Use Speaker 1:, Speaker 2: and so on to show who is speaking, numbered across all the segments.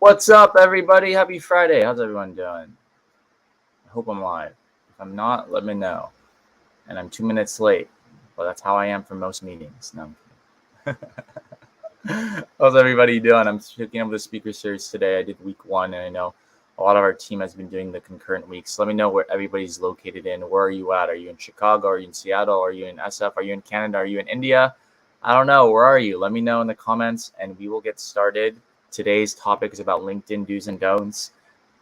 Speaker 1: What's up, everybody? Happy Friday. How's everyone doing? I hope I'm live. If I'm not, let me know. And I'm 2 minutes late. Well, that's how I am for most meetings. No, I'm kidding. How's everybody doing? I'm picking up the speaker series today. I did week 1, and I know a lot of our team has been doing the concurrent weeks. Let me know where everybody's located in. Where are you at? Are you in Chicago? Are you in Seattle? Are you in SF? Are you in Canada? Are you in India? I don't know. Where are you? Let me know in the comments, and we will get started. Today's topic is about LinkedIn do's and don'ts,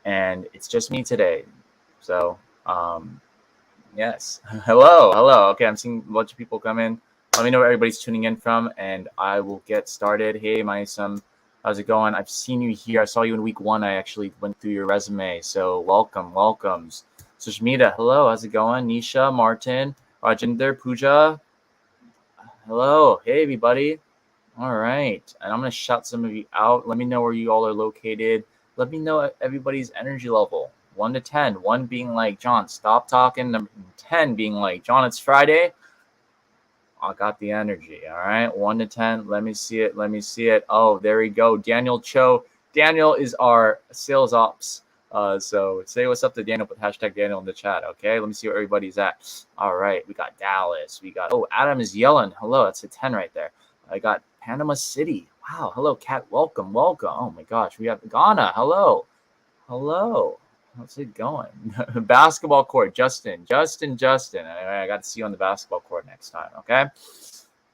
Speaker 1: and it's just me today. So, yes. Hello. Okay, I'm seeing a bunch of people come in. Let me know where everybody's tuning in from, and I will get started. Hey, Maisam, how's it going? I've seen you here. I saw you in week 1. I actually went through your resume, so welcomes. Sushmita, hello. How's it going? Nisha, Martin, Rajinder, Pooja, hello. Hey, everybody. All right. And I'm going to shout some of you out. Let me know where you all are located. Let me know everybody's energy level. 1 to 10. 1 being like, John, stop talking. Number 10 being like, John, it's Friday. I got the energy. All right. 1 to 10. Let me see it. Oh, there we go. Daniel Cho. Daniel is our sales ops. So say what's up to Daniel, put hashtag Daniel in the chat. Okay. Let me see where everybody's at. All right. We got Dallas. Adam is yelling. Hello. That's a 10 right there. I got Panama City. Wow. Hello, Kat. Welcome. Oh my gosh. We have Ghana. Hello. How's it going? Basketball court. Justin. I got to see you on the basketball court next time. Okay.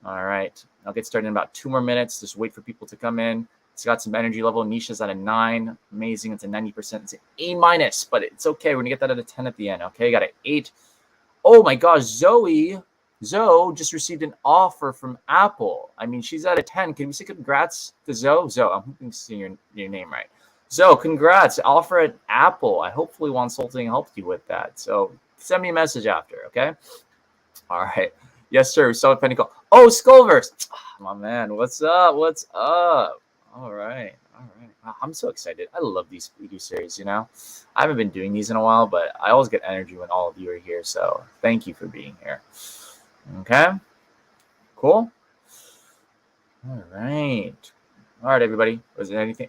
Speaker 1: All right. I'll get started in about 2 more minutes. Just wait for people to come in. It's got some energy level. Nisha's at a 9. Amazing. It's a 90%. It's an A-, but it's okay. We're going to get that at a 10 at the end. Okay. Got an 8. Oh my gosh. Zoe just received an offer from Apple. I mean, she's at a 10. Can we say congrats to Zoe? I'm hoping to see your name right. Zoe, congrats. Offer at Apple. I hopefully Wonsulting helped you with that. So send me a message after, okay? All right. Yes, sir. We saw a penny call. Oh, Skullverse. My man. What's up? All right. Wow, I'm so excited. I love these speaker series, I haven't been doing these in a while, but I always get energy when all of you are here. So thank you for being here. Okay. Cool. All right, everybody. Was there anything?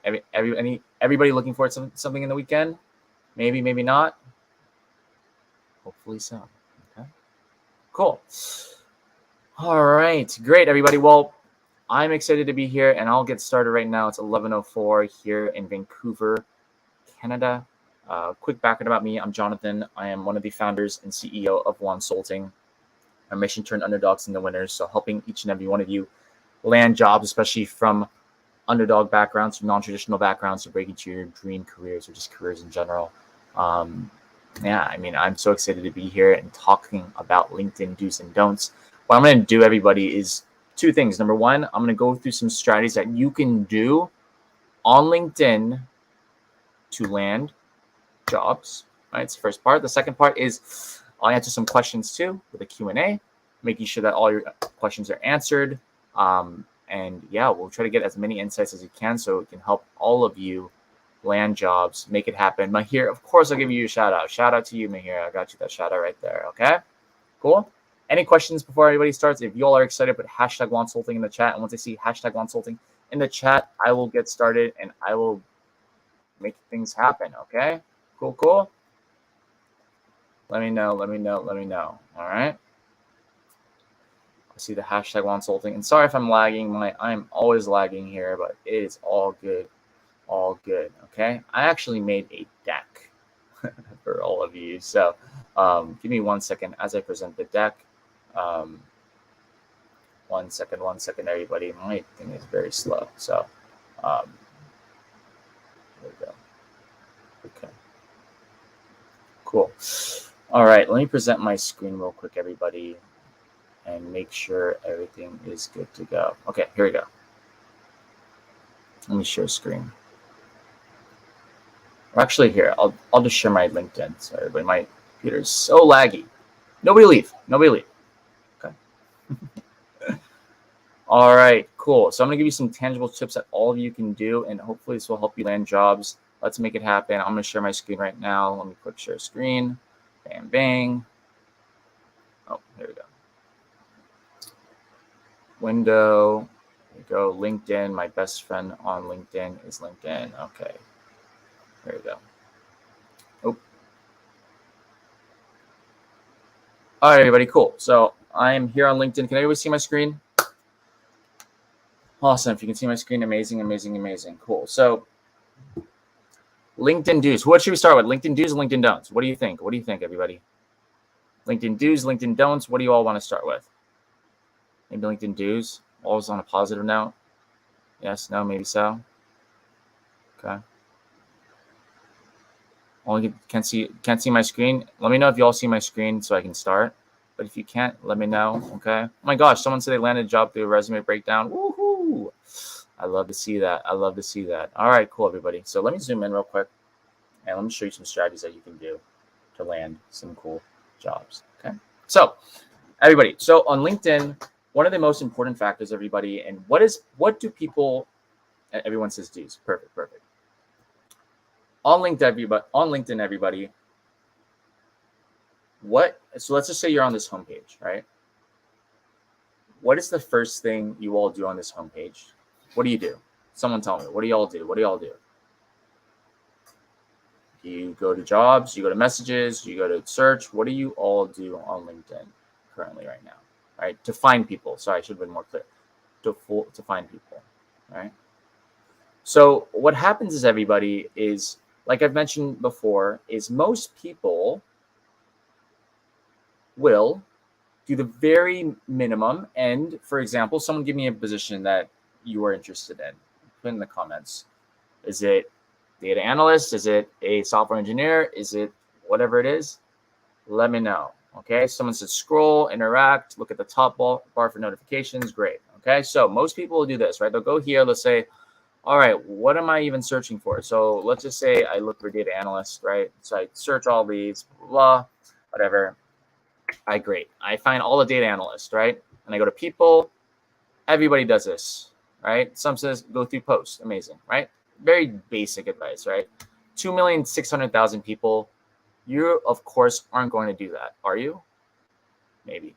Speaker 1: Everybody looking forward to something in the weekend? Maybe not. Hopefully so. Okay. Cool. All right, great, everybody. Well, I'm excited to be here, and I'll get started right now. It's 11:04 here in Vancouver, Canada. Quick background about me. I'm Jonathan. I am one of the founders and CEO of Wonsulting. Our mission to turn underdogs into winners. So helping each and every one of you land jobs, especially from underdog backgrounds, from non-traditional backgrounds, to break into your dream careers or just careers in general. I'm so excited to be here and talking about LinkedIn do's and don'ts. What I'm going to do, everybody, is 2 things. Number 1, I'm going to go through some strategies that you can do on LinkedIn to land jobs. Right, it's the first part. The second part is I'll answer some questions too with a Q&A, making sure that all your questions are answered. And yeah, we'll try to get as many insights as we can so it can help all of you land jobs, make it happen. Mahir, of course, I'll give you a shout out. Shout out to you, Mahir. I got you that shout out right there. Okay, cool. Any questions before everybody starts? If you all are excited, put hashtag Wonsulting in the chat. And once I see hashtag Wonsulting in the chat, I will get started and I will make things happen. Okay, cool. Let me know. All right. I see the hashtag Wonsulting. And sorry if I'm lagging. I'm always lagging here, but it is all good. Okay. I actually made a deck for all of you. So give me 1 second as I present the deck. 1 second, everybody. My thing is very slow. So there we go. Okay. Cool. All right. Let me present my screen real quick, everybody, and make sure everything is good to go. Okay, here we go. Let me share screen. Actually, here, I'll just share my LinkedIn. Sorry, but my computer is so laggy. Nobody leave. Okay. All right, cool. So I'm gonna give you some tangible tips that all of you can do, and hopefully this will help you land jobs. Let's make it happen. I'm gonna share my screen right now. Let me click share screen. Bam, bang. Oh, there we go. Window. There you go. LinkedIn. My best friend on LinkedIn is LinkedIn. Okay. There you go. Oh. All right, everybody. Cool. So I'm here on LinkedIn. Can everybody see my screen? Awesome. If you can see my screen, amazing, amazing, amazing. Cool. So LinkedIn do's. What should we start with? LinkedIn do's and LinkedIn don'ts. What do you think? What do you think, everybody? LinkedIn do's, LinkedIn don'ts. What do you all want to start with? Maybe LinkedIn do's. Always on a positive note. Yes, no, maybe so. Okay. Only can't see my screen. Let me know if you all see my screen so I can start. But if you can't, let me know. Okay. Oh my gosh, someone said they landed a job through a resume breakdown. Woohoo! I love to see that. I love to see that. All right, cool, everybody. So let me zoom in real quick and let me show you some strategies that you can do to land some cool jobs. Okay. So everybody, so on LinkedIn, one of the most important factors, everybody, and what do people? Everyone says do's. Perfect. On LinkedIn, everybody. So let's just say you're on this homepage, right? What is the first thing you all do on this homepage? What do you do? Someone tell me. What do y'all do? What do y'all do? You go to jobs, you go to messages, you go to search. What do you all do on LinkedIn currently right now? Right? To find people. Sorry, I should have been more clear. To find people, right? So what happens is, everybody, is like I've mentioned before, is most people will do the very minimum. And for example, someone give me a position that you are interested in. Put in the comments. Is it data analyst? Is it a software engineer? Is it whatever it is? Let me know. Okay. Someone said scroll, interact, look at the top bar for notifications. Great. Okay. So most people will do this, right? They'll go here. Let's say, all right, what am I even searching for? So let's just say I look for data analyst, right? So I search all these, blah, whatever. Great. I find all the data analysts, right? And I go to people. Everybody does this, right? Some says go through posts. Amazing, right? Very basic advice, right? 2,600,000 people. You, of course, aren't going to do that, are you? Maybe,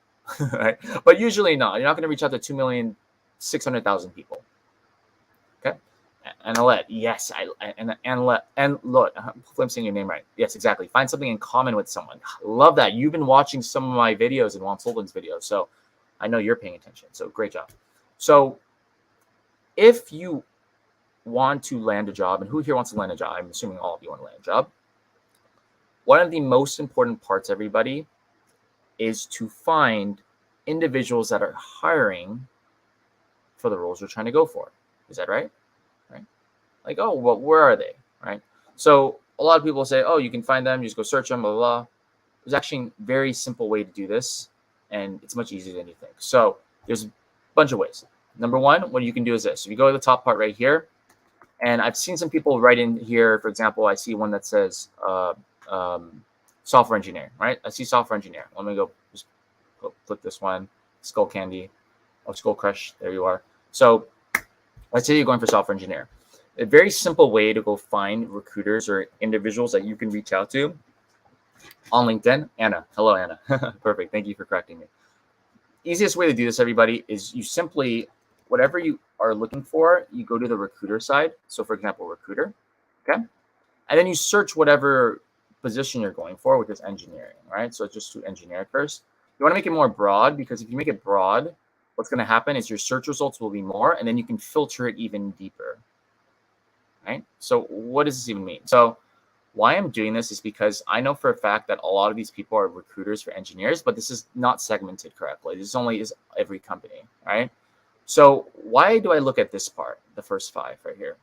Speaker 1: right? But usually not. You're not going to reach out to 2,600,000 people. Okay. Annalette, yes, and look, hopefully I'm saying your name right. Yes, exactly. Find something in common with someone. Love that. You've been watching some of my videos and Wonsulting's videos, so I know you're paying attention. So great job. So if you want to land a job, and who here wants to land a job? I'm assuming all of you want to land a job. One of the most important parts, everybody, is to find individuals that are hiring for the roles you're trying to go for. Is that right? Like, oh, well, where are they, right? So a lot of people say, oh, you can find them, you just go search them, blah, blah, blah. There's actually a very simple way to do this, and it's much easier than you think. So there's a bunch of ways. Number one, what you can do is this. If you go to the top part right here, and I've seen some people write in here, for example, I see one that says software engineer, right? I see software engineer. Let me just go click this one, Skull Candy, Skull Crush, there you are. So let's say you're going for software engineer. A very simple way to go find recruiters or individuals that you can reach out to on LinkedIn. Anna. Hello, Anna. Perfect. Thank you for correcting me. Easiest way to do this, everybody, is you simply, whatever you are looking for, you go to the recruiter side. So, for example, recruiter. Okay. And then you search whatever position you're going for, which is engineering, right? So just do engineer first. You want to make it more broad, because if you make it broad, what's going to happen is your search results will be more, and then you can filter it even deeper. Right? So what does this even mean? So why I'm doing this is because I know for a fact that a lot of these people are recruiters for engineers, but this is not segmented correctly. This only is every company, right? So why do I look at this part, the first 5 right here?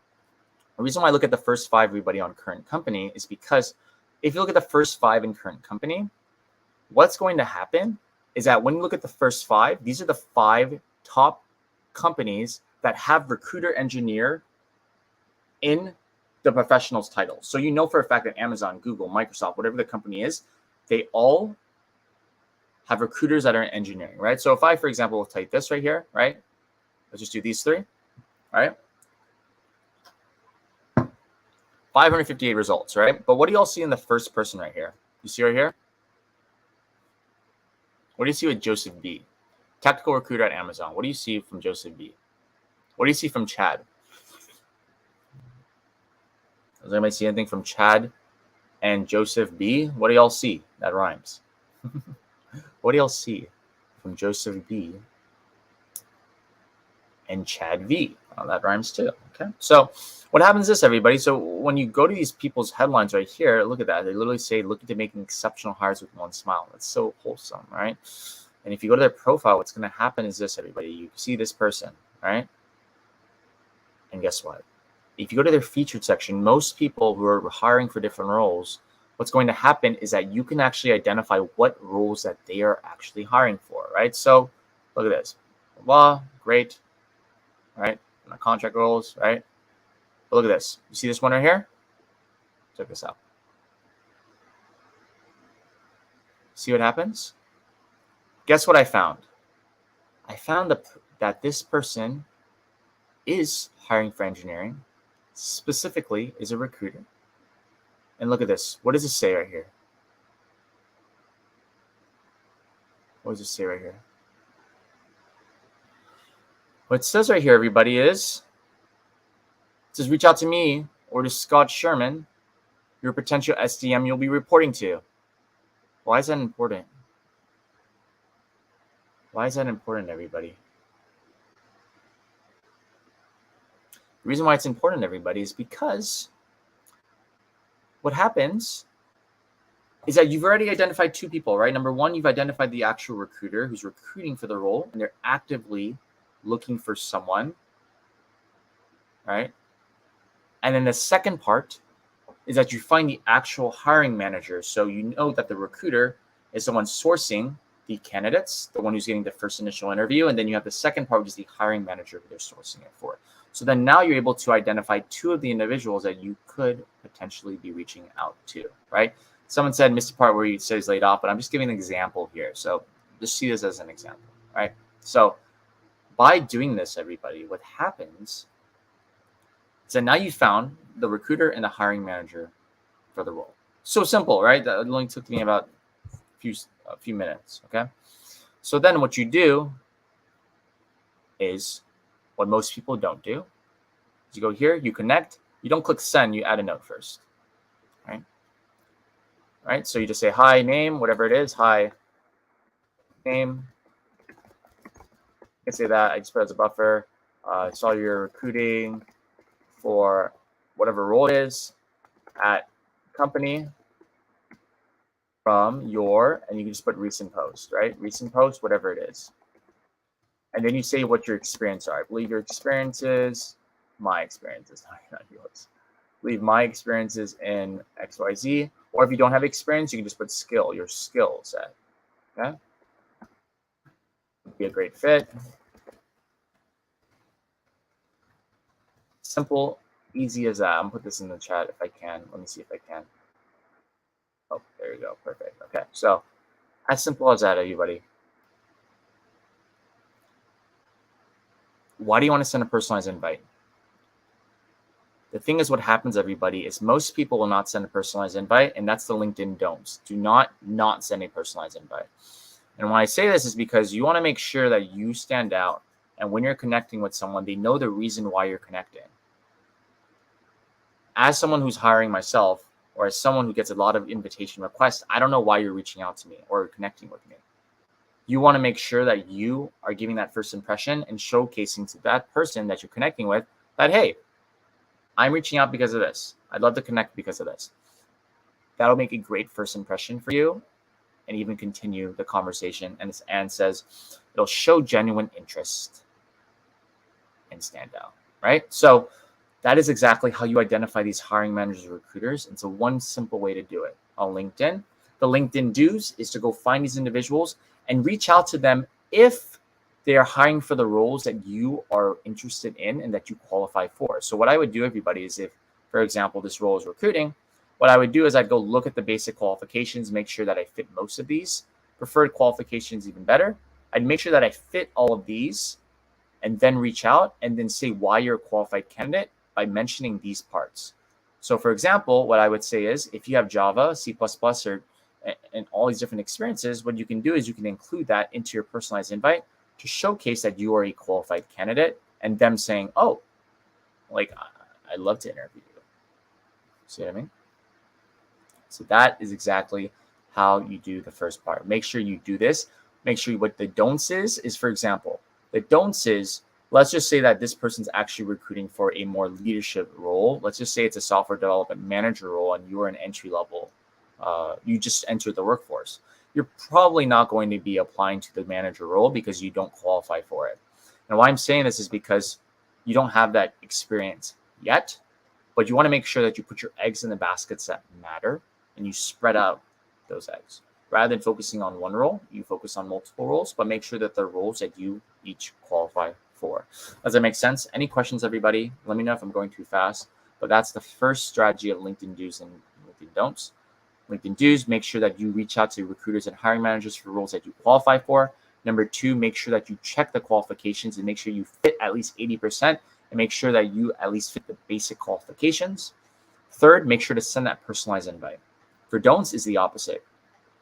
Speaker 1: The reason why I look at the first 5, everybody, on current company is because if you look at the first 5 in current company, what's going to happen is that when you look at the first 5, these are the 5 top companies that have recruiter engineer in the professional's title. So you know for a fact that Amazon, Google, Microsoft, whatever the company is, they all have recruiters that are in engineering, right? So if I, for example, will type this right here, right? Let's just do these 3, right? 558 results, right? But what do you all see in the first person right here? You see right here? What do you see with Joseph B? Tactical recruiter at Amazon. What do you see from Joseph B? What do you see from Chad? Does anybody see anything from Chad and Joseph B? What do y'all see? That rhymes. What do y'all see from Joseph B and Chad V? Oh, that rhymes too. Okay. So what happens is this, everybody. So when you go to these people's headlines right here, look at that. They literally say, looking to making exceptional hires with one smile. That's so wholesome, right? And if you go to their profile, what's going to happen is this, everybody. You see this person, right? And guess what? If you go to their featured section, most people who are hiring for different roles, what's going to happen is that you can actually identify what roles that they are actually hiring for, right? So look at this. Blah, great, right? Contract roles, right? But look at this. You see this one right here? Check this out. See what happens? Guess what I found? I found that this person is hiring for engineering, specifically is a recruiter. And look at this. What does it say right here? What does it say right here? What it says right here, everybody, is it says, reach out to me or to Scott Sherman, your potential SDM you'll be reporting to. Why is that important? Why is that important, everybody? The reason why it's important, everybody, is because what happens is that you've already identified two people, right? Number one, you've identified the actual recruiter who's recruiting for the role, and they're actively looking for someone, right? And then the second part is that you find the actual hiring manager. So you know that the recruiter is the one sourcing the candidates, the one who's getting the first initial interview. And then you have the second part, which is the hiring manager who they're sourcing it for. So then now you're able to identify two of the individuals that you could potentially be reaching out to, right? Someone said, missed the part where he says laid off, but I'm just giving an example here. So just see this as an example, right? So by doing this, everybody, what happens is that now you found the recruiter and the hiring manager for the role. So simple, right? That only took me about a few minutes, okay? So then what you do is what most people don't do. Is you go here, you connect, you don't click send, you add a note first, right? Right, so you just say, hi, name, whatever it is, hi, name. You can say that, I just put it as a buffer. I saw you're recruiting for whatever role it is at company from your, and you can just put recent post, right? Recent post, whatever it is. And then you say what your experience are. I believe your experiences, my experiences, not yours. I believe my experiences in XYZ. Or if you don't have experience, you can just put skill, your skill set. Okay? Be a great fit. Simple, easy as that. I'm gonna put this in the chat if I can. Let me see if I can. Oh, there you go. Perfect. Okay. So as simple as that, everybody. Why do you want to send a personalized invite? The thing is, what happens, everybody, is most people will not send a personalized invite, and that's the LinkedIn don'ts. Do not send a personalized invite. And when I say this is because you want to make sure that you stand out, and when you're connecting with someone, they know the reason why you're connecting. As someone who's hiring myself, or as someone who gets a lot of invitation requests, I don't know why you're reaching out to me or connecting with me. You want to make sure that you are giving that first impression and showcasing to that person that you're connecting with that, hey, I'm reaching out because of this. I'd love to connect because of this. That'll make a great first impression for you and even continue the conversation. And says it'll show genuine interest and stand out, right? So that is exactly how you identify these hiring managers or recruiters. It's a one simple way to do it on LinkedIn. The LinkedIn do's is to go find these individuals and reach out to them if they are hiring for the roles that you are interested in and that you qualify for. So what I would do, everybody, is if, for example, this role is recruiting, what I would do is I'd go look at the basic qualifications, make sure that I fit most of these. Preferred qualifications, even better. I'd make sure that I fit all of these and then reach out and then say why you're a qualified candidate by mentioning these parts. So for example, what I would say is if you have Java, C++, or and all these different experiences, what you can do is you can include that into your personalized invite to showcase that you are a qualified candidate and them saying, oh, like, I'd love to interview you. See what I mean? So that is exactly how you do the first part. Make sure you do this. Make sure what the don'ts is, for example, the don'ts is, let's just say that this person's actually recruiting for a more leadership role. Let's just say it's a software development manager role and you're an entry level. You just entered the workforce. You're probably not going to be applying to the manager role because you don't qualify for it. And why I'm saying this is because you don't have that experience yet, but you want to make sure that you put your eggs in the baskets that matter and you spread out those eggs. Rather than focusing on one role, you focus on multiple roles, but make sure that they're roles that you each qualify for. Does that make sense? Any questions, everybody? Let me know if I'm going too fast. But that's the first strategy of LinkedIn do's and LinkedIn don'ts. LinkedIn do's, make sure that you reach out to recruiters and hiring managers for roles that you qualify for. Number two, make sure that you check the qualifications and make sure you fit at least 80% and make sure that you at least fit the basic qualifications. Third, make sure to send that personalized invite. For don'ts is the opposite.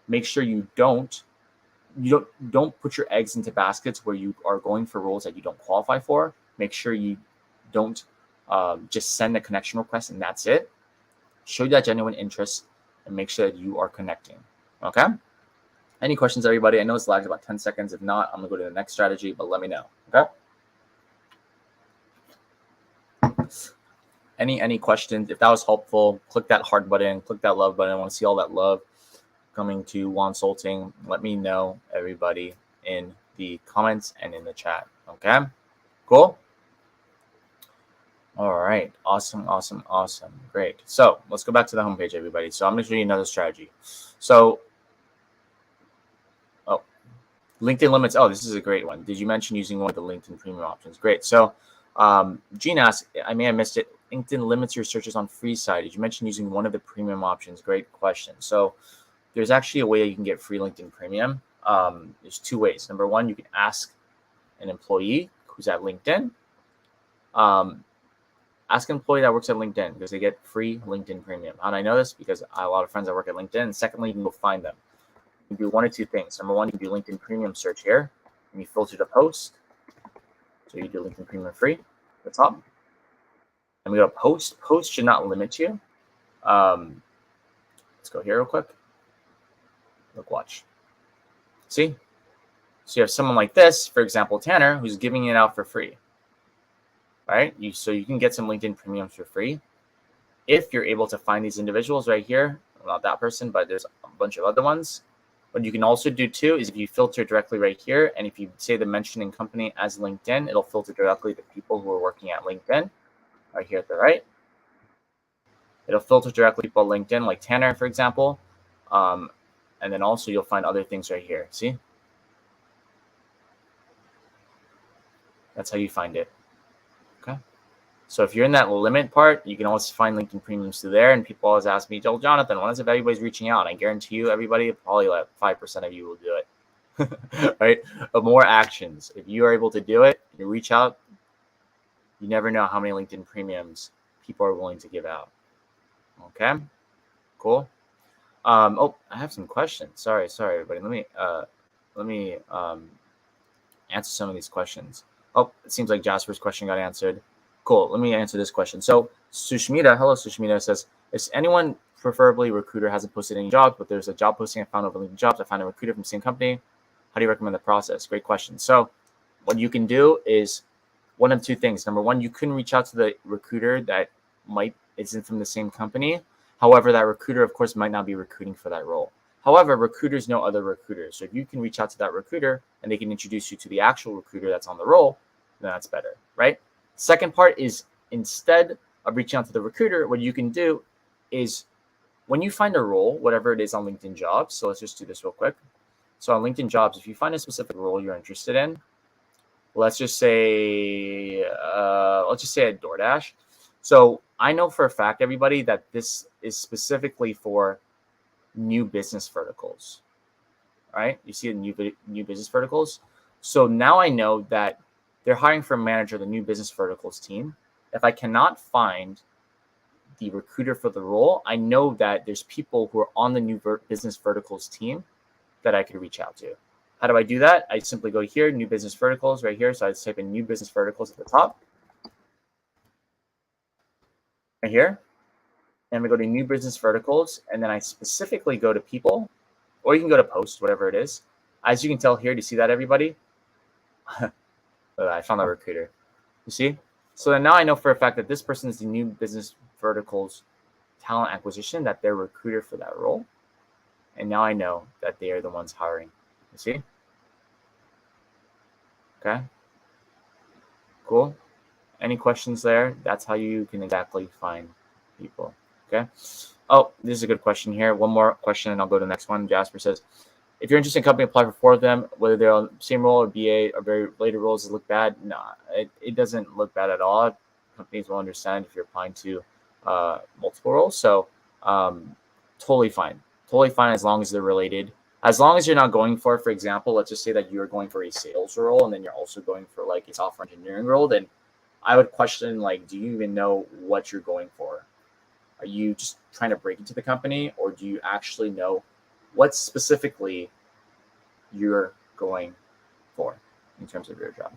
Speaker 1: Make sure you don't put your eggs into baskets where you are going for roles that you don't qualify for. Make sure you don't just send a connection request and that's it. Show that genuine interest and make sure that you are connecting. Okay? Any questions, everybody? I know it's lagged about 10 seconds. If not, I'm going to go to the next strategy, but let me know. Okay? Any questions? If that was helpful, click that heart button, click that love button. I want to see all that love coming to Wonsulting. Let me know, everybody, in the comments and in the chat. Okay? Cool? All right. Awesome. Great. So let's go back to the homepage, everybody. So I'm going to show you another strategy. So, LinkedIn limits. Oh, this is a great one. Did you mention using one of the LinkedIn premium options? Great. So Gene asked, I may have missed it. LinkedIn limits your searches on free side. Did you mention using one of the premium options? Great question. So there's actually a way that you can get free LinkedIn premium. There's two ways. Number one, you can ask an employee who's at LinkedIn. Ask an employee that works at LinkedIn because they get free LinkedIn premium. How do I know this? Because I have a lot of friends that work at LinkedIn. And secondly, you can go find them. You can do one or two things. Number one, you can do LinkedIn premium search here and you filter the post. So you do LinkedIn premium free at the top. And we go to post. Post should not limit you. Let's go here real quick. Look, watch. See? So you have someone like this, for example, Tanner, who's giving it out for free. Right? So you can get some LinkedIn premiums for free if you're able to find these individuals right here. Not that person, but there's a bunch of other ones. What you can also do too is if you filter directly right here, and if you say the mentioning company as LinkedIn, it'll filter directly the people who are working at LinkedIn right here at the right. It'll filter directly people at LinkedIn, like Tanner, for example. And then also you'll find other things right here. See? That's how you find it. Okay. So if you're in that limit part, you can always find LinkedIn premiums through there. And people always ask me, Jonathan, when is it everybody's reaching out? And I guarantee you, everybody, probably like 5% of you will do it. Right? But more actions. If you are able to do it, you reach out, you never know how many LinkedIn premiums people are willing to give out. Okay? Cool. Oh, I have some questions. Sorry, everybody. Let me answer some of these questions. Oh, it seems like Jasper's question got answered. Cool. Let me answer this question. So Sushmita, hello Sushmita, says, if anyone, preferably recruiter, hasn't posted any jobs, but there's a job posting I found over LinkedIn Jobs, I found a recruiter from the same company. How do you recommend the process? Great question. So what you can do is one of two things. Number one, you can reach out to the recruiter that isn't from the same company. However, that recruiter, of course, might not be recruiting for that role. However, recruiters know other recruiters. So if you can reach out to that recruiter and they can introduce you to the actual recruiter that's on the role, then that's better, right? Second part is instead of reaching out to the recruiter, what you can do is when you find a role, whatever it is on LinkedIn Jobs, so let's just do this real quick. So on LinkedIn Jobs, if you find a specific role you're interested in, let's just say a DoorDash. So I know for a fact, everybody, that this is specifically for new business verticals, right? You see the new business verticals. So now I know that they're hiring for a manager of the new business verticals team. If I cannot find the recruiter for the role, I know that there's people who are on the new business verticals team that I could reach out to. How do I do that? I simply go here, new business verticals right here. So I just type in new business verticals at the top right here. And we go to new business verticals. And then I specifically go to people, or you can go to post, whatever it is. As you can tell here, do you see that, everybody? I found a recruiter. You see? So then now I know for a fact that this person is the new business verticals talent acquisition, that they're recruiter for that role. And now I know that they are the ones hiring. You see? Okay. Cool. Any questions there? That's how you can exactly find people. Okay. Oh, this is a good question here. One more question and I'll go to the next one. Jasper says, if you're interested in a company, apply for 4 of them, whether they're on the same role or BA or very related roles. Does it look bad? Nah, it doesn't look bad at all. Companies will understand if you're applying to multiple roles. So totally fine. Totally fine as long as they're related. As long as you're not going for example, let's just say that you're going for a sales role and then you're also going for like a software engineering role, then I would question, like, do you even know what you're going for? Are you just trying to break into the company, or do you actually know what specifically you're going for in terms of your job?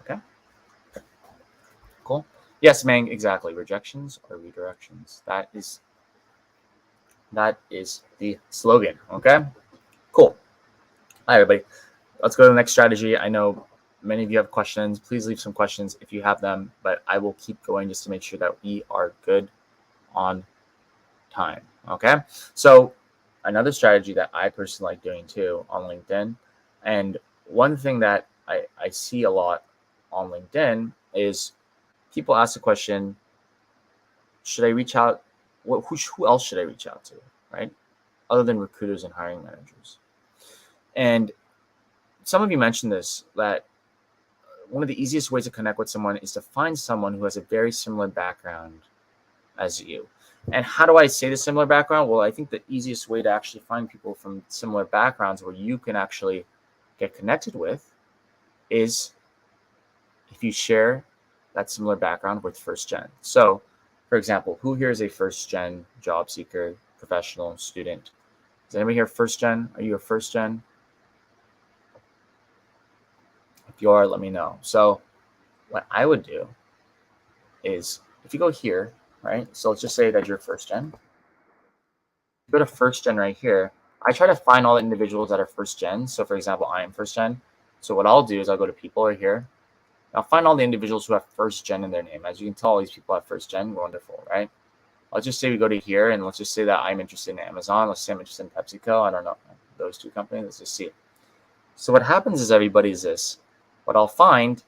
Speaker 1: Okay. Cool. Yes, Mang, exactly. Rejections or redirections. That is the slogan. Okay. Cool. Hi, everybody. Let's go to the next strategy. I know many of you have questions. Please leave some questions if you have them, but I will keep going just to make sure that we are good on time. Okay. So another strategy that I personally like doing too on LinkedIn, and one thing that I see a lot on LinkedIn is people ask the question, should I reach out? Who else should I reach out to, right? Other than recruiters and hiring managers. And some of you mentioned this, that one of the easiest ways to connect with someone is to find someone who has a very similar background as you. And how do I say the similar background? Well, I think the easiest way to actually find people from similar backgrounds where you can actually get connected with is if you share that similar background with first gen. So, for example, who here is a first gen job seeker, professional, student? Is anybody here first gen? Are you a first gen? If you are, let me know. So what I would do is, if you go here, right? So let's just say that you're first gen. Go to first gen right here. I try to find all the individuals that are first gen. So for example, I am first gen. So what I'll do is I'll go to people right here. I'll find all the individuals who have first gen in their name. As you can tell, all these people have first gen. Wonderful, right? Let's just say we go to here and let's just say that I'm interested in Amazon. Let's say I'm interested in PepsiCo. I don't know, those 2 companies. Let's just see. So what happens is, everybody, is this. What I'll find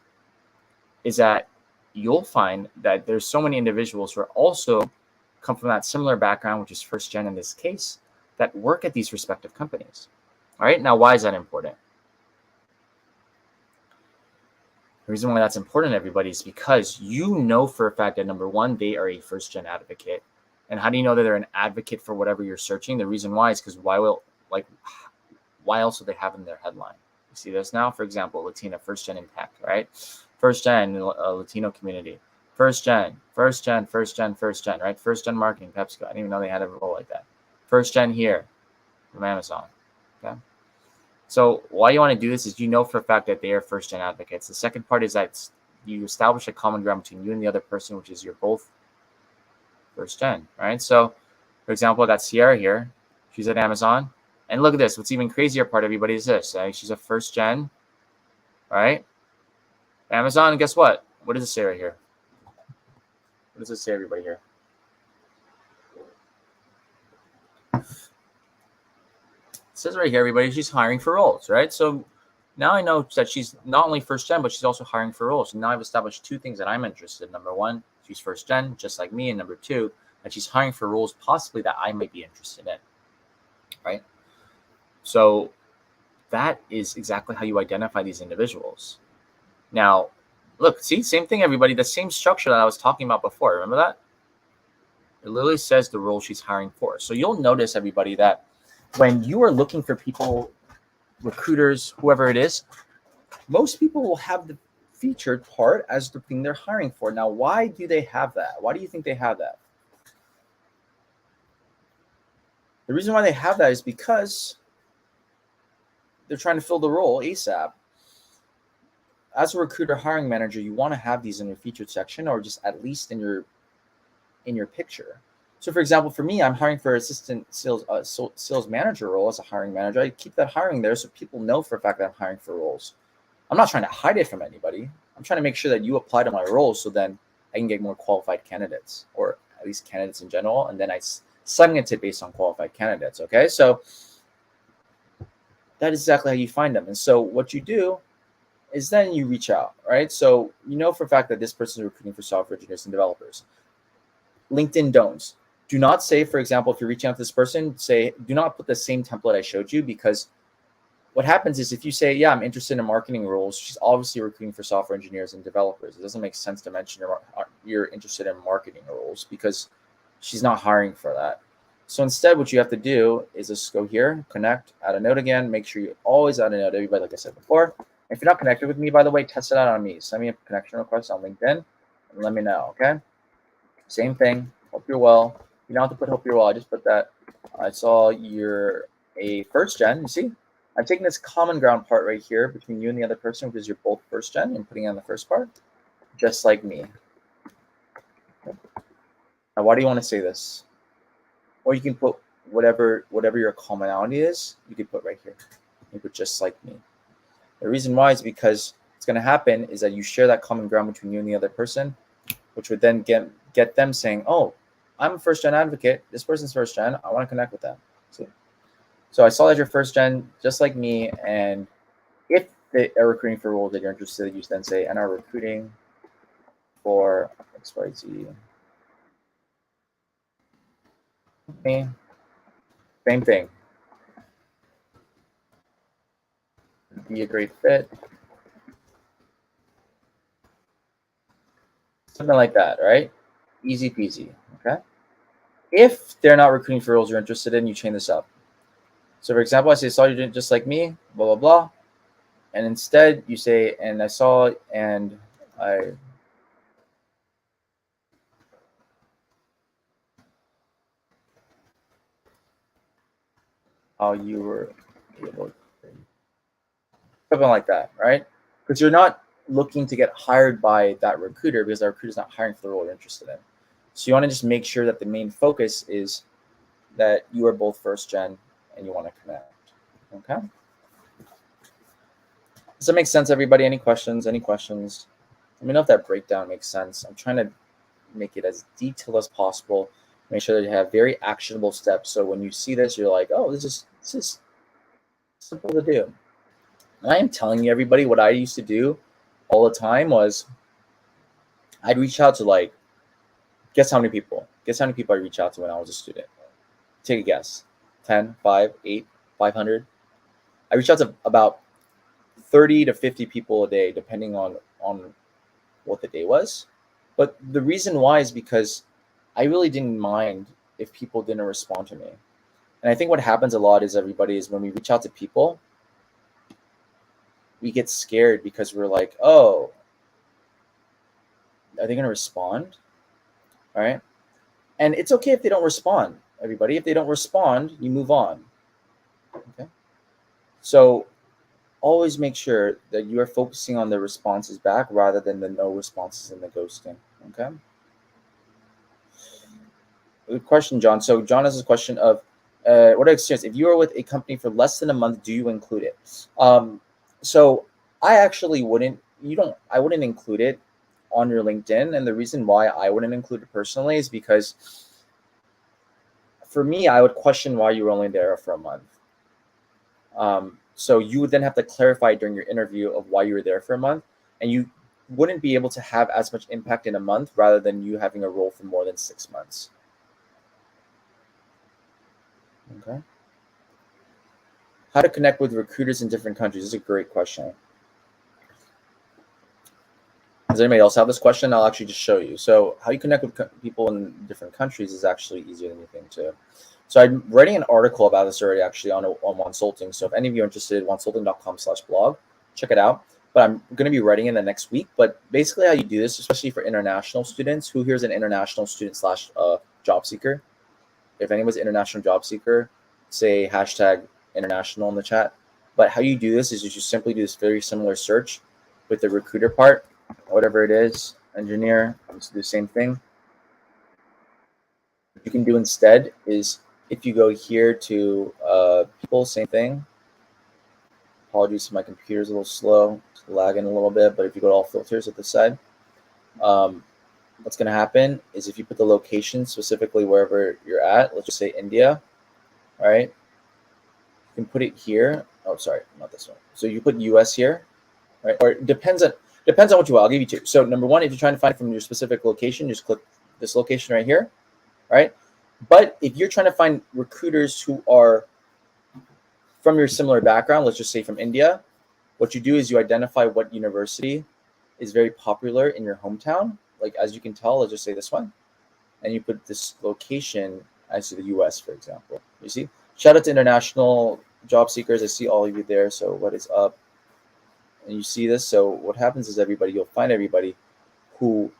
Speaker 1: is that you'll find that there's so many individuals who are also come from that similar background, which is first gen in this case, that work at these respective companies. All right. Now, why is that important? The reason why that's important, everybody, is because you know for a fact that, number one, they are a first gen advocate. And how do you know that they're an advocate for whatever you're searching? The reason why is because why else would they have in their headline? You see this now? For example, Latina, first gen in tech, right? First gen, Latino community. First gen, right? First gen marketing, PepsiCo. I didn't even know they had a role like that. First gen here from Amazon. Okay. So why you want to do this is you know for a fact that they are first gen advocates. The second part is that you establish a common ground between you and the other person, which is you're both first gen, right? So, for example, I got Sierra here. She's at Amazon. And look at this. What's even crazier part, everybody, is this. Right? She's a first gen, right? Amazon, and guess what? What does it say right here? What does it say, everybody here? It says right here, everybody, she's hiring for roles, right? So now I know that she's not only first gen, but she's also hiring for roles. So now I've established 2 things that I'm interested in. Number one, she's first gen, just like me. And number 2, that she's hiring for roles possibly that I might be interested in, right? So that is exactly how you identify these individuals. Now, look, see, same thing, everybody, the same structure that I was talking about before. Remember that? It literally says the role she's hiring for. So you'll notice, everybody, that when you are looking for people, recruiters, whoever it is, most people will have the featured part as the thing they're hiring for. Now, why do they have that? Why do you think they have that? The reason why they have that is because they're trying to fill the role ASAP. As a recruiter hiring manager, you want to have these in your featured section, or just at least in your picture. So, for example, for me, I'm hiring for assistant sales manager role as a hiring manager. I keep that hiring there so people know for a fact that I'm hiring for roles. I'm not trying to hide it from anybody. I'm trying to make sure that you apply to my roles so then I can get more qualified candidates, or at least candidates in general, and then I segment it based on qualified candidates. Okay, so that is exactly how you find them. And so what you do is then you reach out, right? So you know for a fact that this person is recruiting for software engineers and developers. LinkedIn don'ts. Do not say, for example, if you're reaching out to this person, do not put the same template I showed you, because what happens is if you say, yeah, I'm interested in marketing roles, she's obviously recruiting for software engineers and developers. It doesn't make sense to mention you're interested in marketing roles, because she's not hiring for that. So instead, what you have to do is just go here, connect, add a note again. Make sure you always add a note, everybody, like I said before. If you're not connected with me, by the way, test it out on me. Send me a connection request on LinkedIn and let me know, okay? Same thing. Hope you're well. You don't have to put hope you're well. I just put that. I saw you're a first gen. You see, I'm taking this common ground part right here between you and the other person, because you're both first gen, and putting it on the first part, just like me. Okay. Now, why do you want to say this? Or you can put whatever your commonality is, you could put right here. You put just like me. The reason why is because what's going to happen is that you share that common ground between you and the other person, which would then get them saying, oh, I'm a first gen advocate. This person's first gen. I want to connect with them. So I saw that you're first gen, just like me. And if they are recruiting for roles that you're interested in, you then say, and are recruiting for XYZ. Okay. Same thing. Be a great fit. Something like that, right? Easy peasy, okay? If they're not recruiting for roles you're interested in, you chain this up. So for example, I say, saw you did just like me, blah, blah, blah. And instead you say, and I saw, and I, how you were able to, something like that, right? Because you're not looking to get hired by that recruiter, because that recruiter's not hiring for the role you're interested in. So you want to just make sure that the main focus is that you are both first gen and you want to connect. Okay. Does that make sense, everybody? Any questions? Any questions? Let me know if that breakdown makes sense. I'm trying to make it as detailed as possible. Make sure that you have very actionable steps. So when you see this, you're like, oh, this is simple to do. And I am telling you, everybody, what I used to do all the time was I'd reach out to, like, guess how many people? Guess how many people I reached out to when I was a student? Take a guess. 10, 5, 8, 500. I reached out to about 30 to 50 people a day, depending on what the day was. But the reason why is because I really didn't mind if people didn't respond to me. And I think what happens a lot is, everybody, is when we reach out to people, we get scared because we're like, oh, are they going to respond? All right. And it's okay if they don't respond, everybody. If they don't respond, you move on. Okay. So always make sure that you are focusing on the responses back rather than the no responses and the ghosting. Okay. Good question, John. So John has this question of, what experience? If you are with a company for less than a month, do you include it? So I actually wouldn't. I wouldn't include it on your LinkedIn, and the reason why I wouldn't include it personally is because, for me, I would question why you were only there for a month. So you would then have to clarify during your interview of why you were there for a month, and you wouldn't be able to have as much impact in a month rather than you having a role for more than 6 months. Okay. How to connect with recruiters in different countries? This is a great question. Does anybody else have this question? I'll actually just show you. So how you connect with people in different countries is actually easier than you think too. So I'm writing an article about this already, actually, on Wonsulting. So if any of you are interested, wonsulting.com/blog, check it out. But I'm going to be writing in the next week. But basically how you do this, especially for international students, who here is an international student slash job seeker? If anyone's an international job seeker, say hashtag international in the chat. But how you do this is you just simply do this very similar search with the recruiter part, whatever it is, engineer, let's do the same thing. What you can do instead is if you go here to people, same thing. Apologies if my computer's a little slow, it's lagging a little bit, but if you go to all filters at the side, what's going to happen is if you put the location specifically wherever you're at, let's just say India, all right? You can put it here. Oh, sorry, not this one. So you put US here, right? Or it depends on what you want. I'll give you two. So number one, if you're trying to find it from your specific location, just click this location right here, right? But if you're trying to find recruiters who are from your similar background, let's just say from India, what you do is you identify what university is very popular in your hometown. Like as you can tell, let's just say this one, and you put this location as to the US, for example. You see? Shout out to international job seekers. I see all of you there. So what is up? And you see this. So what happens is you'll find everybody who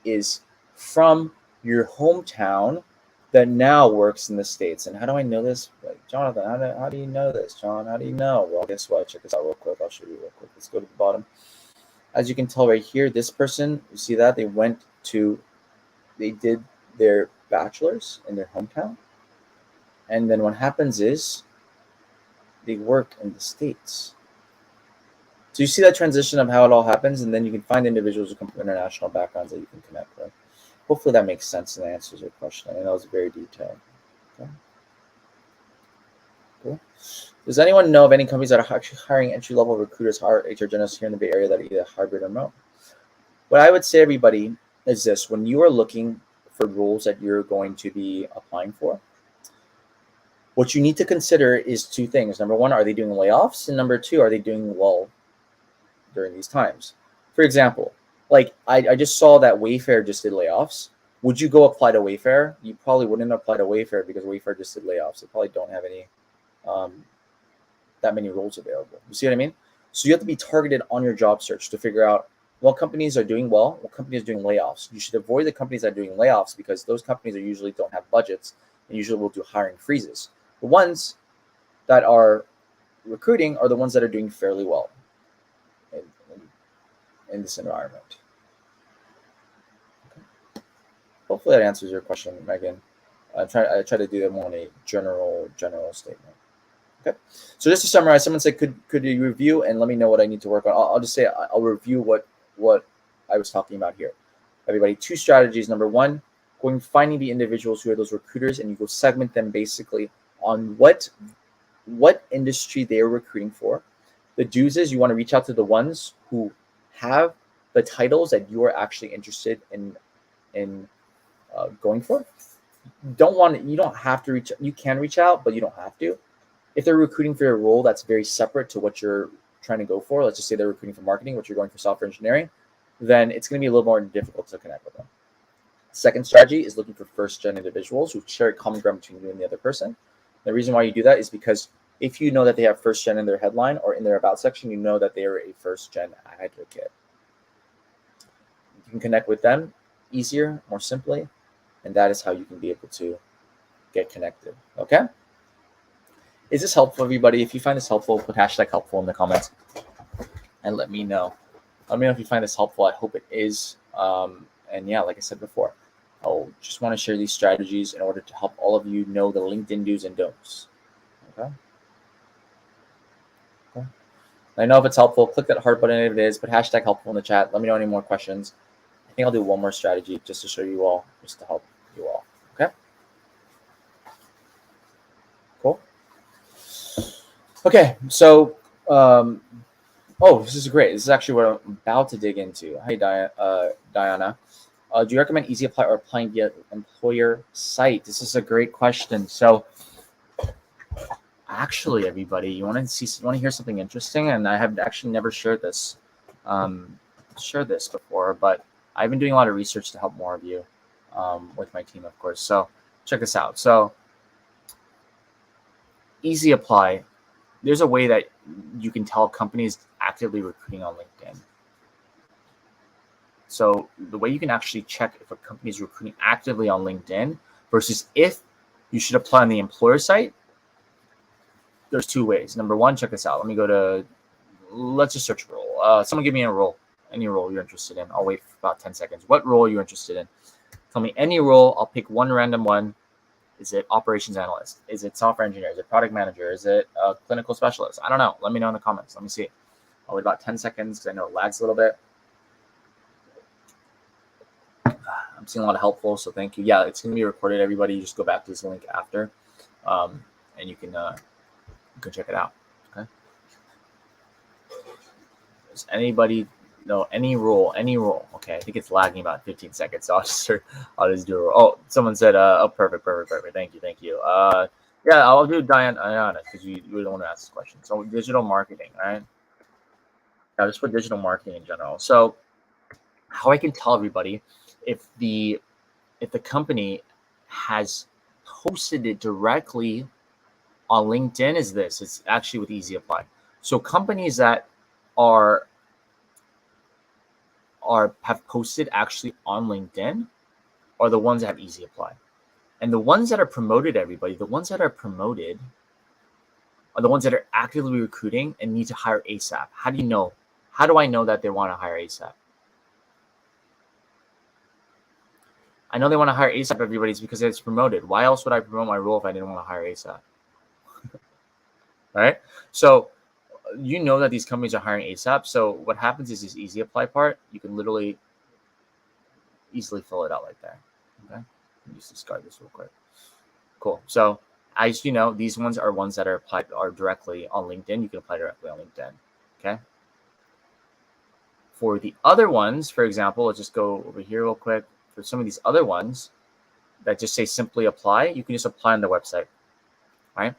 Speaker 1: is from your hometown that now works in the States. And how do I know this? Like, Jonathan, how do you know this? John, how do you know? Well, guess what? Check this out real quick. I'll show you real quick. Let's go to the bottom. As you can tell right here, this person, you see that? They did their bachelor's in their hometown. And then what happens is they work in the States. So you see that transition of how it all happens, and then you can find individuals who come from international backgrounds that you can connect with. Hopefully that makes sense and answers your question. I know it's very detailed. Okay. Cool. Does anyone know of any companies that are actually hiring entry-level recruiters, HR generalists here in the Bay Area that are either hybrid or remote? What I would say, everybody, is this. When you are looking for roles that you're going to be applying for, what you need to consider is two things. Number one, are they doing layoffs? And number two, are they doing well during these times? For example, like I just saw that Wayfair just did layoffs. Would you go apply to Wayfair? You probably wouldn't apply to Wayfair because Wayfair just did layoffs. They probably don't have any that many roles available. You see what I mean? So you have to be targeted on your job search to figure out what companies are doing well, what companies are doing layoffs. You should avoid the companies that are doing layoffs because those companies are usually don't have budgets and usually will do hiring freezes. The ones that are recruiting are the ones that are doing fairly well in this environment. Okay. Hopefully that answers your question, Megan. I try to do them on a general statement. Okay. So just to summarize, someone said, could you review and let me know what I need to work on? I'll just say I'll review what I was talking about here. Everybody, two strategies. Number one, finding the individuals who are those recruiters, and you go segment them basically on what industry they are recruiting for. The do's is you want to reach out to the ones who have the titles that you are actually interested in going for. You don't have to reach. You can reach out, but you don't have to. If they're recruiting for a role that's very separate to what you're trying to go for, let's just say they're recruiting for marketing, what you're going for software engineering, then it's going to be a little more difficult to connect with them. Second strategy is looking for first-gen individuals who share a common ground between you and the other person. The reason why you do that is because if you know that they have first-gen in their headline or in their about section, you know that they are a first-gen advocate. You can connect with them easier, more simply, and that is how you can be able to get connected. Okay? Is this helpful, everybody? If you find this helpful, put hashtag helpful in the comments and let me know. Let me know if you find this helpful. I hope it is. And yeah, like I said before, I'll just want to share these strategies in order to help all of you know the LinkedIn do's and don'ts. Okay? I know if it's helpful, click that heart button if it is, but hashtag helpful in the chat. Let me know any more questions. I think I'll do one more strategy just to show you all, just to help you all. Okay? Cool. Okay, so, this is great. This is actually what I'm about to dig into. Hi, Diana. Do you recommend Easy Apply or applying via employer site? This is a great question. So, actually, everybody, you want to hear something interesting? And I have actually never shared this before, but I've been doing a lot of research to help more of you with my team, of course. So, check this out. So, Easy Apply. There's a way that you can tell companies actively recruiting on LinkedIn. So the way you can actually check if a company is recruiting actively on LinkedIn versus if you should apply on the employer site there's two ways. Number one, check this out. Let me go to, let's just search role. Someone give me a role, any role you're interested in. I'll wait for about 10 seconds. What role are you interested in? Tell me any role. I'll pick one random one. Is it operations analyst? Is it software engineer? Is it product manager? Is it a clinical specialist? I don't know. Let me know in the comments. Let me see. I'll wait about 10 seconds because I know it lags a little bit. I'm seeing a lot of helpful, so thank you. Yeah, it's going to be recorded, everybody. You just go back to this link after, and you can check it out. Okay. Does anybody know any role? Any role? Okay, I think it's lagging about 15 seconds, so I'll just do a role. Oh, someone said, oh, perfect. Thank you. Yeah, I'll do Diana because you were the one who asked this question. So digital marketing, right? I'll just put digital marketing in general. So how I can tell everybody if the company has posted it directly on LinkedIn is this. It's actually with Easy Apply. So companies that have posted actually on LinkedIn are the ones that have Easy Apply. And the ones that are promoted, everybody, the ones that are promoted are the ones that are actively recruiting and need to hire ASAP. How do you know? How do I know that they want to hire ASAP? I know they want to hire ASAP, everybody's because it's promoted. Why else would I promote my role if I didn't want to hire ASAP? Right? So you know that these companies are hiring ASAP. So what happens is this Easy Apply part, you can literally easily fill it out like that. Okay. Let me just discard this real quick. Cool. So as you know, these ones are ones that are applied are directly on LinkedIn. You can apply directly on LinkedIn. Okay. For the other ones, for example, let's just go over here real quick. For some of these other ones that just say simply apply, you can just apply on the website. Right.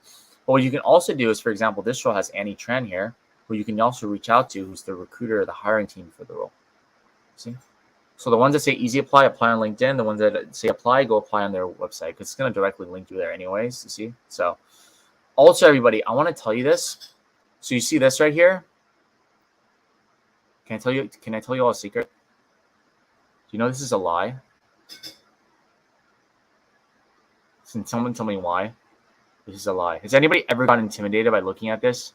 Speaker 1: But what you can also do is, for example, this role has Annie Tran here, who you can also reach out to, who's the recruiter or the hiring team for the role. See? So the ones that say easy apply on LinkedIn. The ones that say apply, go apply on their website because it's going to directly link you there anyways, you see? So also, everybody, I want to tell you this. So you see this right here? Can I tell you all a secret? Do you know this is a lie? Can someone tell me why? This is a lie. Has anybody ever gotten intimidated by looking at this?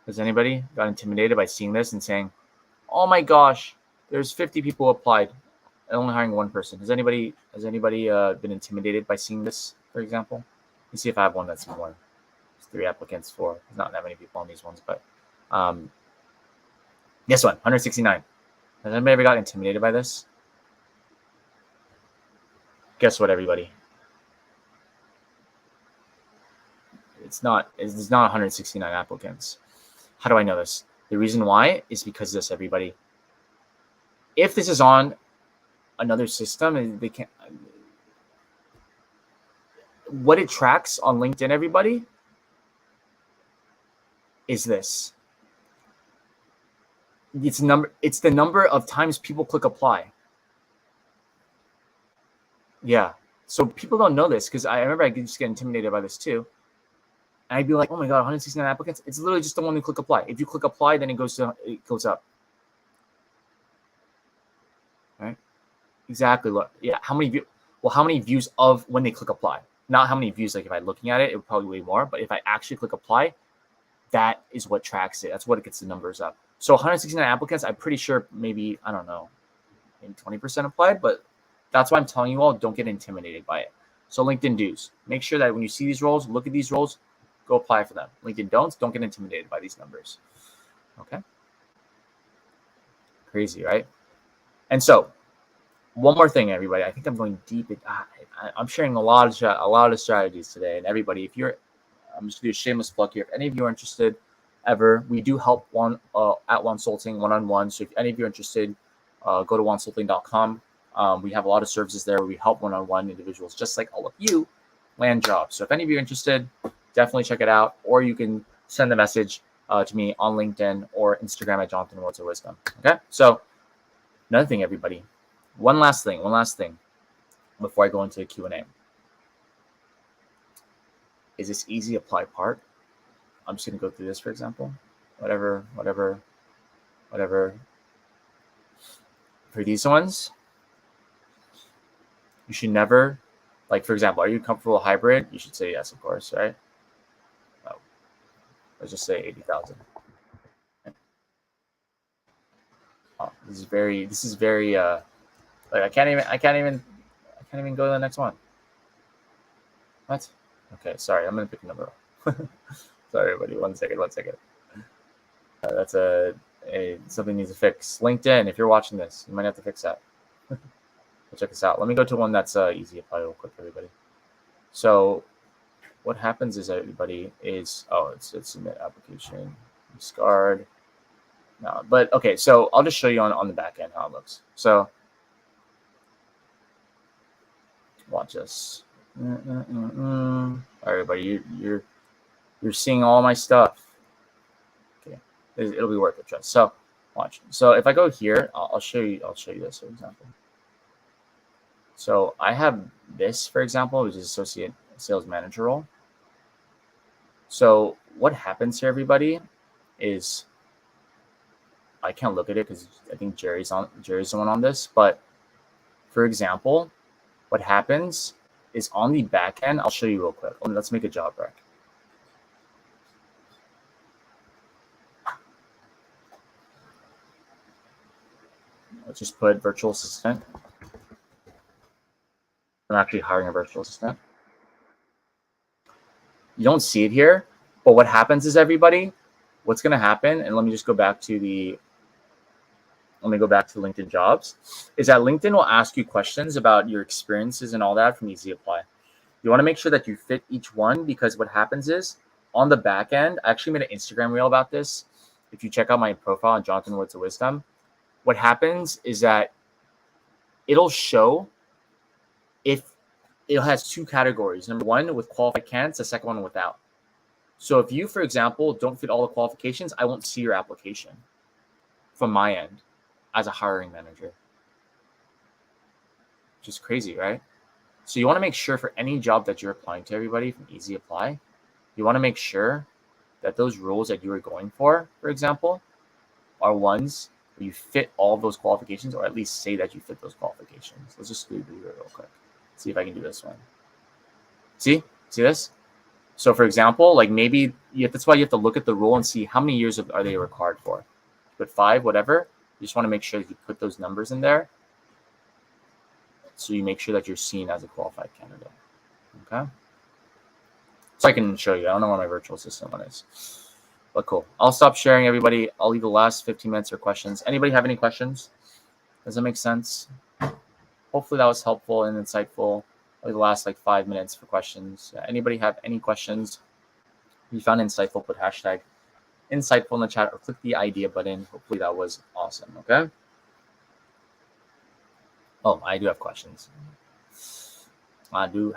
Speaker 1: Has anybody got intimidated by seeing this and saying, oh my gosh, there's 50 people applied and only hiring one person? Has anybody been intimidated by seeing this, for example? Let me see if I have one that's more. There's 3 applicants, 4. There's not that many people on these ones, but this one, 169. Has anybody ever got intimidated by this? Guess what, everybody? It's not 169 applicants. How do I know this? The reason why is because this, everybody. If this is on another system, they can't. What it tracks on LinkedIn, everybody, is this. It's the number of times people click apply. Yeah. So people don't know this because I remember I just get intimidated by this too. And I'd be like, oh my God, 169 applicants. It's literally just the one who click apply. If you click apply, then it goes up. Right? Exactly. Look, yeah. How many views of when they click apply? Not how many views. Like if I'm looking at it, it would probably be more. But if I actually click apply, that is what tracks it. That's what it gets the numbers up. So 169 applicants, I'm pretty sure maybe, I don't know, maybe 20% applied. But that's why I'm telling you all, don't get intimidated by it. So LinkedIn dues. Make sure that when you see these roles, look at these roles, go apply for them. LinkedIn don't get intimidated by these numbers. Okay. Crazy, right? And so one more thing, everybody. I think I'm going deep. I'm sharing a lot of strategies today. And everybody, I'm just going to do a shameless plug here. If any of you are interested ever, we do help at Wonsulting one-on-one. So if any of you are interested, go to wonsulting.com. We have a lot of services there where we help one-on-one individuals just like all of you land jobs. So if any of you are interested, definitely check it out. Or you can send a message to me on LinkedIn or Instagram at Jonathan Words of Wisdom. Okay. So another thing, everybody. One last thing before I go into the Q&A. Is this easy apply part? I'm just going to go through this, for example. Whatever. For these ones, you should never, like, for example, are you comfortable with hybrid? You should say yes, of course, right? Let's just say 80,000. Oh, this is very like I can't even go to the next one. What? Okay, sorry, I'm gonna pick a number. Sorry, everybody. One second. That's something needs to fix. LinkedIn, if you're watching this, you might have to fix that. Check this out. Let me go to one that's easy to apply real quick, everybody. So what happens is everybody is it's submit application, discard. No, but okay, so I'll just show you on the back end how it looks. So watch this. All right, everybody, you're seeing all my stuff. Okay, it'll be worth it, trust. So watch. So if I go here, I'll show you this, for example. So I have this, for example, which is associate sales manager role. So what happens here, everybody, is I can't look at it because I think Jerry's the one on this. But for example, what happens is on the back end, I'll show you real quick. Let's make a job rec. Let's just put virtual assistant. I'm actually hiring a virtual assistant. You don't see it here, but what happens is, everybody, what's going to happen, and let me go back to LinkedIn jobs, is that LinkedIn will ask you questions about your experiences and all that from Easy Apply. You want to make sure that you fit each one, because what happens is on the back end, I actually made an Instagram reel about this. If you check out my profile on Jonathan Words of Wisdom, what happens is that it'll show if it has two categories. Number one, with qualified candidates, the second one without. So if you, for example, don't fit all the qualifications, I won't see your application from my end as a hiring manager. Which is crazy, right? So you want to make sure for any job that you're applying to, everybody, from Easy Apply, you want to make sure that those roles that you are going for example, are ones where you fit all of those qualifications, or at least say that you fit those qualifications. Let's just do it real quick. See if I can do this one. See this? So for example, like maybe that's why you have to look at the role and see how many years are they required for. Put 5, whatever. You just want to make sure that you put those numbers in there, so you make sure that you're seen as a qualified candidate. Okay. So I can show you. I don't know where my virtual assistant one is, but cool. I'll stop sharing, everybody. I'll leave the last 15 minutes for questions. Anybody have any questions? Does that make sense? Hopefully that was helpful and insightful. I'll leave the last 5 minutes for questions. Anybody have any questions? If you found insightful, put hashtag insightful in the chat or click the idea button. Hopefully that was awesome. Okay. Oh, I do have questions. How do you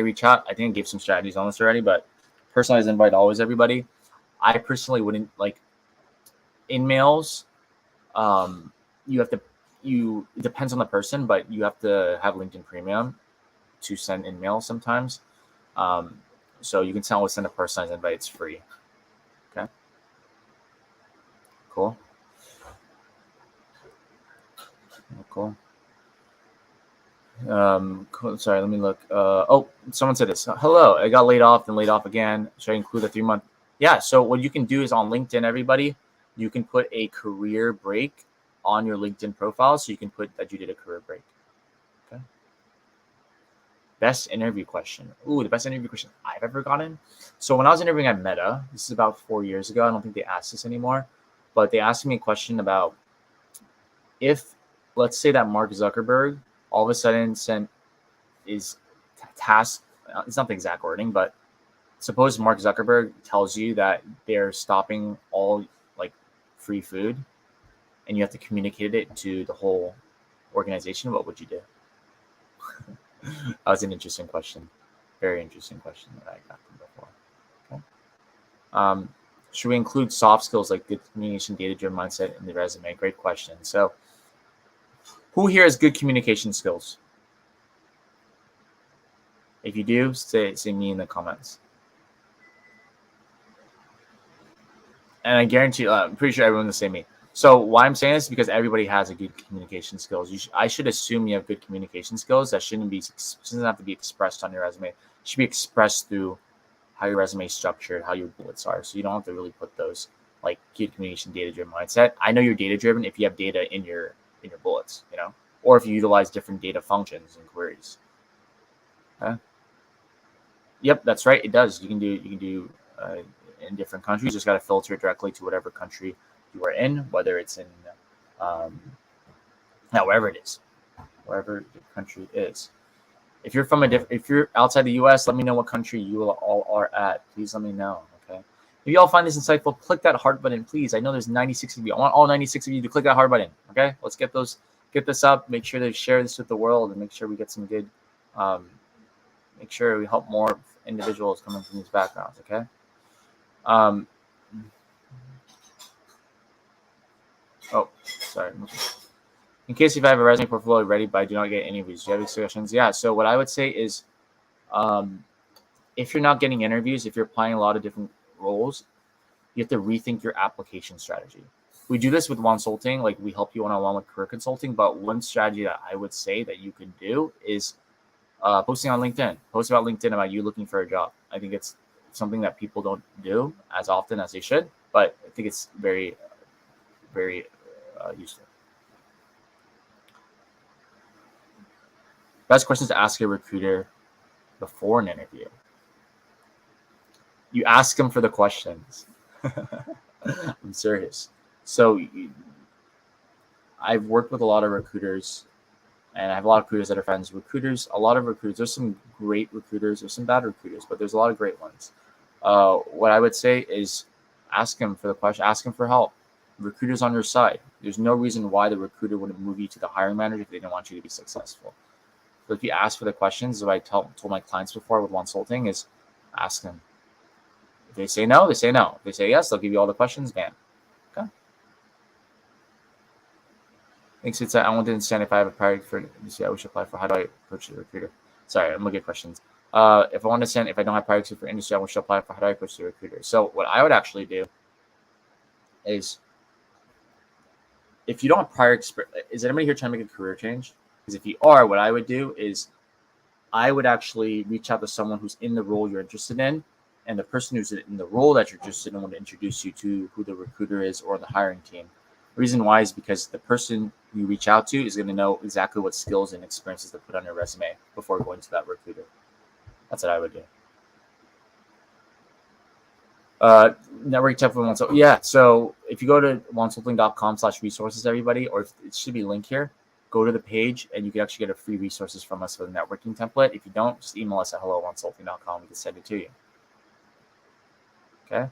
Speaker 1: reach out? I think I gave some strategies on this already, but personalized invite always, everybody. I personally wouldn't like in mails. It depends on the person, but you have to have LinkedIn Premium to send in mail sometimes. So you can always send a personalized invite. It's free. Okay. Cool. Sorry, let me look. Someone said this. Hello, I got laid off, then laid off again. Should I include a 3-month? Yeah. So what you can do is on LinkedIn, everybody, you can put a career break on your LinkedIn profile, so you can put that you did a career break. Okay. Best interview question. Ooh, the best interview question I've ever gotten. So when I was interviewing at Meta, this is about 4 years ago. I don't think they ask this anymore, but they asked me a question about if, let's say that Mark Zuckerberg all of a sudden tasked, it's not the exact wording, but suppose Mark Zuckerberg tells you that they're stopping all free food and you have to communicate it to the whole organization, what would you do? That was an interesting question. Very interesting question that I got from before. Okay. Should we include soft skills like good communication, data-driven mindset in the resume? Great question. So who here has good communication skills? If you do, say me in the comments. And I guarantee you, I'm pretty sure everyone will say me. So why I'm saying this is because everybody has a good communication skills. I should assume you have good communication skills. That doesn't have to be expressed on your resume. It should be expressed through how your resume is structured, how your bullets are. So you don't have to really put those like key communication, data-driven mindset. I know you're data-driven if you have data in your bullets, or if you utilize different data functions and queries. Okay. Yep, that's right. It does. You can do in different countries. Just got to filter it directly to whatever country you are in, whether it's in wherever it is, wherever the country is. If you're if you're outside the U.S., let me know what country you all are at. Please let me know. Okay. If you all find this insightful, click that heart button, please. I know there's 96 of you. I want all 96 of you to click that heart button. Okay. Let's get this up. Make sure to share this with the world, and make sure we get some good. Make sure we help more individuals coming from these backgrounds. Okay. Oh, sorry. In case if I have a resume portfolio ready, but I do not get any interviews, do you have any suggestions? Yeah. So what I would say is, if you're not getting interviews, if you're applying a lot of different roles, you have to rethink your application strategy. We do this with Wonsulting, like we help you one-on-one with career consulting. But one strategy that I would say that you could do is posting on LinkedIn. Post about LinkedIn about you looking for a job. I think it's something that people don't do as often as they should, but I think it's very, very useful. Best questions to ask a recruiter before an interview. You ask them for the questions. I'm serious. So I've worked with a lot of recruiters, and I have a lot of recruiters that are friends. A lot of recruiters, there's some great recruiters, there's some bad recruiters, but there's a lot of great ones. What I would say is ask them for the question, ask them for help. Recruiter's on your side. There's no reason why the recruiter wouldn't move you to the hiring manager if they didn't want you to be successful. So if you ask for the questions, what I told my clients before with Wonsulting is ask them. If they say no, they say no. If they say yes, they'll give you all the questions, man. Okay. Thanks. It's I want to understand if I have a priority for industry I wish to apply for. How do I approach the recruiter? Sorry, I'm looking at questions. If I want to understand if I don't have priority for industry I wish to apply for, how do I approach the recruiter? So what I would actually do is, if you don't have prior experience, is anybody here trying to make a career change? Because if you are, what I would do is I would actually reach out to someone who's in the role you're interested in, and the person who's in the role that you're interested in will introduce you to who the recruiter is or the hiring team. The reason why is because the person you reach out to is going to know exactly what skills and experiences to put on your resume before going to that recruiter. That's what I would do. Network type of Wonsulting. Yeah. So if you go to wonsulting.com/resources, everybody, or it should be a link here, go to the page and you can actually get a free resources from us for the networking template. If you don't, just email us at hello@wonsulting.com. We can send it to you. Okay.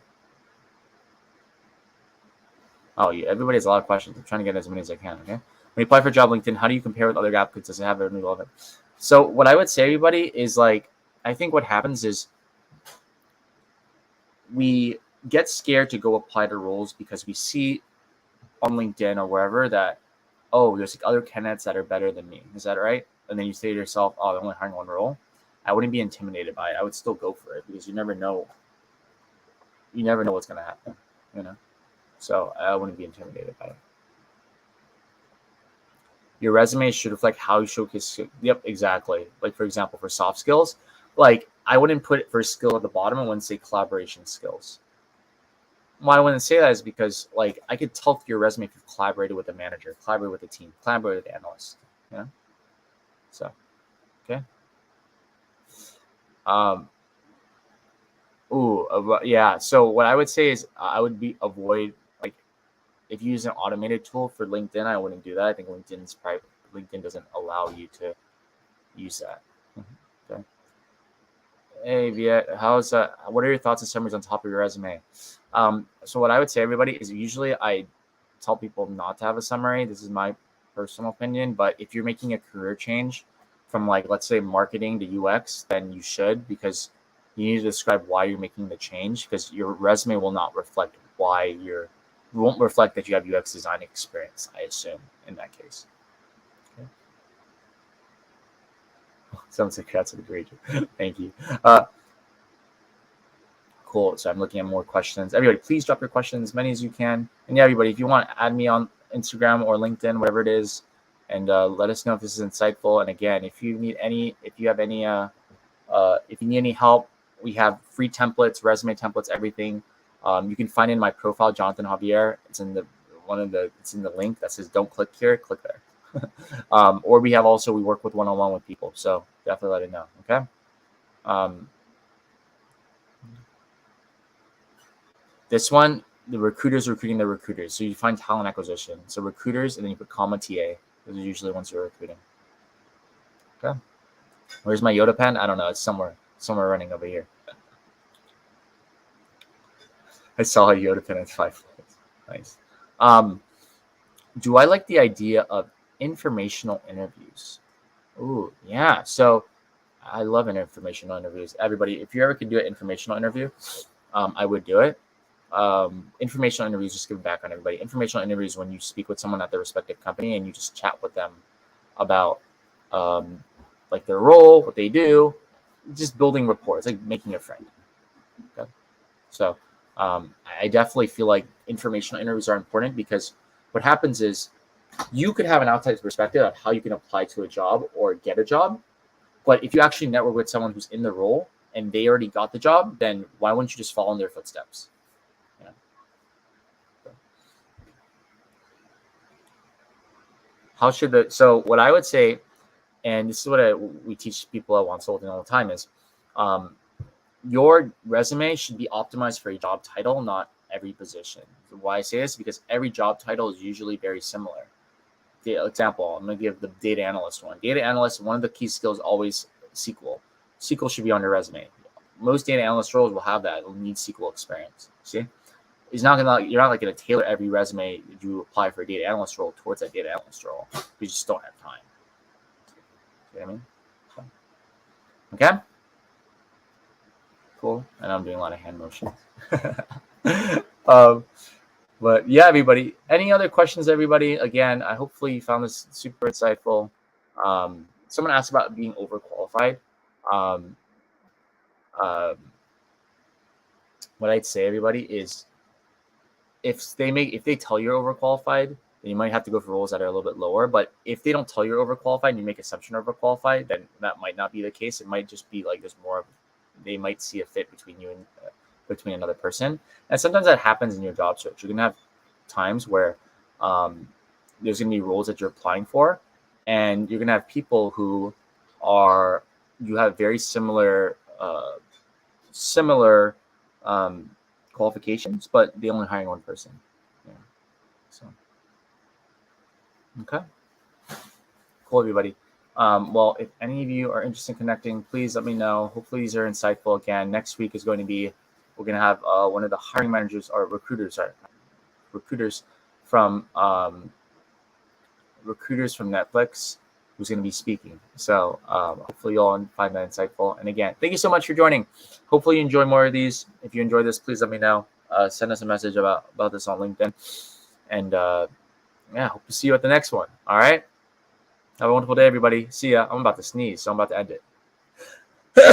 Speaker 1: Oh, yeah. Everybody has a lot of questions. I'm trying to get as many as I can. Okay. When you apply for a job LinkedIn, how do you compare with other applicants? Does it have any relevant? So what I would say, everybody, is like, I think what happens is we get scared to go apply to roles because we see on LinkedIn or wherever that, oh, there's other candidates that are better than me. Is that right? And then you say to yourself, oh, they're only hiring one role. I wouldn't be intimidated by it. I would still go for it because you never know. You never know what's going to happen, So I wouldn't be intimidated by it. Your resume should reflect how you showcase. Yep, exactly. Like, for example, for soft skills, like I wouldn't put it for skill at the bottom. I wouldn't say collaboration skills. Why I wouldn't say that is because, like, I could tell your resume if you've collaborated with a manager, collaborated with a team, collaborated with an analyst. So, okay. Yeah. So what I would say is I would avoid, like, if you use an automated tool for LinkedIn, I wouldn't do that. I think LinkedIn's private. LinkedIn doesn't allow you to use that. Okay. Hey, Viet, what are your thoughts and summaries on top of your resume? So what I would say, everybody, is usually I tell people not to have a summary. This is my personal opinion, but if you're making a career change from, like, let's say marketing to UX, then you should, because you need to describe why you're making the change, because your resume will not reflect won't reflect that you have UX design experience, I assume, in that case. Okay. Sounds like that's a great job. Thank you. Cool. So I'm looking at more questions. Everybody, please drop your questions, as many as you can. And yeah, everybody, if you want to add me on Instagram or LinkedIn, whatever it is, and let us know if this is insightful. And again, if you need any help We have free templates, resume templates, everything. You can find in my profile, Jonathan Javier. It's in the it's in the link that says "Don't click here." Click there. Or we work with one-on-one with people. So definitely let it know. Okay. This one, the recruiters recruiting the recruiters. So you find talent acquisition. So recruiters, and then you put comma TA. Those are usually ones you're recruiting. Okay. Where's my Yoda pen? I don't know. It's somewhere running over here. I saw a Yoda pen at 5 minutes. Nice. Do I like the idea of informational interviews? Ooh, yeah. So I love informational interviews. Everybody, if you ever could do an informational interview, I would do it. Informational interviews, just give back on everybody. Informational interviews when you speak with someone at their respective company and you just chat with them about like their role, what they do, just building rapport. It's like making a friend. Okay. So I definitely feel like informational interviews are important because what happens is you could have an outside perspective of how you can apply to a job or get a job. But if you actually network with someone who's in the role and they already got the job, then why wouldn't you just follow in their footsteps? Yeah. So what I would say, and this is what we teach people at Wonsulting all the time, is your resume should be optimized for a job title, not every position. Why I say this? Because every job title is usually very similar. The example, I'm going to give the data analyst one. Data analyst, one of the key skills always SQL. SQL should be on your resume. Most data analyst roles will have that. It'll need SQL experience. See? You're not going to tailor every resume you apply for a data analyst role towards that data analyst role. You just don't have time. See what I mean? Okay? Cool. And I'm doing a lot of hand motions. But yeah, everybody, any other questions, everybody? Again, hopefully you found this super insightful. Someone asked about being overqualified. What I'd say, everybody, is if they tell you're overqualified, then you might have to go for roles that are a little bit lower. But if they don't tell you're overqualified and you make assumption overqualified, then that might not be the case. It might just be like there's more. They might see a fit between you and between another person. And sometimes that happens in your job search. You're going to have times where there's going to be roles that you're applying for, and you're going to have people who you have very similar qualifications, but they only hiring one person. Yeah. So, okay. Cool, everybody. Well, if any of you are interested in connecting, please let me know. Hopefully these are insightful. Again, next week is going to be, we're going to have one of the hiring managers or recruiters from Netflix who's going to be speaking. So hopefully you all find that insightful. And again, thank you so much for joining. Hopefully you enjoy more of these. If you enjoy this, please let me know. Send us a message about this on LinkedIn. And hope to see you at the next one. All right. Have a wonderful day, everybody. See ya. I'm about to sneeze, so I'm about to end it.